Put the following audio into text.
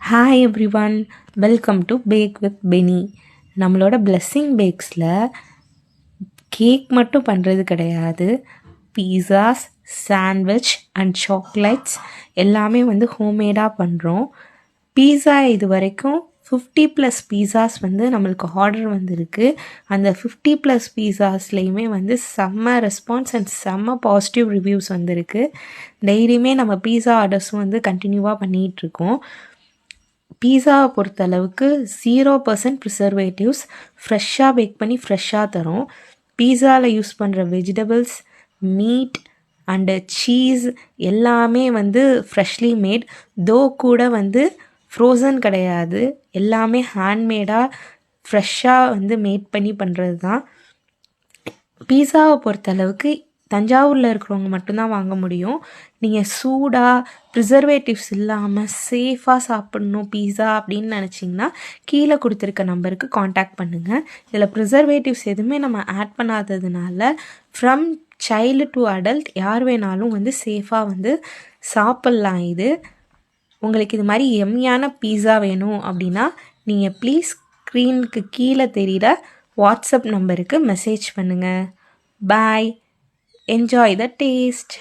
Hi everyone, welcome to back with Benny. நம்மளோட blessing பேக்ஸில் cake மட்டும் பண்ணுறது கிடையாது, பீஸாஸ், சாண்ட்விச் அண்ட் சாக்லேட்ஸ் எல்லாமே ஹோம்மேடாக பண்ணுறோம். பீஸா இது வரைக்கும் 50+ பீஸாஸ் நம்மளுக்கு ஆர்டர் வந்திருக்கு. அந்த 50+ பீஸாஸ்லேயுமே செம்ம ரெஸ்பான்ஸ் அண்ட் செம்ம பாசிட்டிவ் ரிவ்யூஸ் வந்திருக்கு. டெய்லியுமே நம்ம பீஸா ஆர்டர்ஸும் கண்டினியூவாக பண்ணிகிட்ருக்கோம். பீஸாவை பொறுத்தளவுக்கு 0% ப்ரிசர்வேட்டிவ்ஸ், ஃப்ரெஷ்ஷாக பேக் பண்ணி ஃப்ரெஷ்ஷாக தரும். பீஸாவில் யூஸ் பண்ணுற வெஜிடபிள்ஸ், மீட் அண்டு சீஸ் எல்லாமே ஃப்ரெஷ்லி மேட். தோ கூட ஃப்ரோசன் கிடையாது, எல்லாமே ஹேண்ட்மேடாக ஃப்ரெஷ்ஷாக மேட் பண்ணி பண்ணுறது தான். பீஸாவை பொறுத்தளவுக்கு தஞ்சாவூரில் இருக்கிறவங்க மட்டும்தான் வாங்க முடியும். நீங்கள் சூடாக ப்ரிசர்வேட்டிவ்ஸ் இல்லாமல் சேஃபாக சாப்பிட்ணும் பீஸா அப்படின்னு நினச்சிங்கன்னா கீழே கொடுத்துருக்க நம்பருக்கு காண்டாக்ட் பண்ணுங்கள். இதில் ப்ரிசர்வேட்டிவ்ஸ் எதுவுமே நம்ம ஆட் பண்ணாததுனால ஃப்ரம் சைல்டு டு அடல்ட் யார் வேணாலும் சேஃபாக சாப்பிட்லாம். இது உங்களுக்கு இது மாதிரி எம்மியான பீஸா வேணும் அப்படின்னா நீங்கள் ப்ளீஸ் ஸ்க்ரீனுக்கு கீழே தெரிகிற வாட்ஸ்அப் நம்பருக்கு மெசேஜ் பண்ணுங்கள். Bye. Enjoy the taste.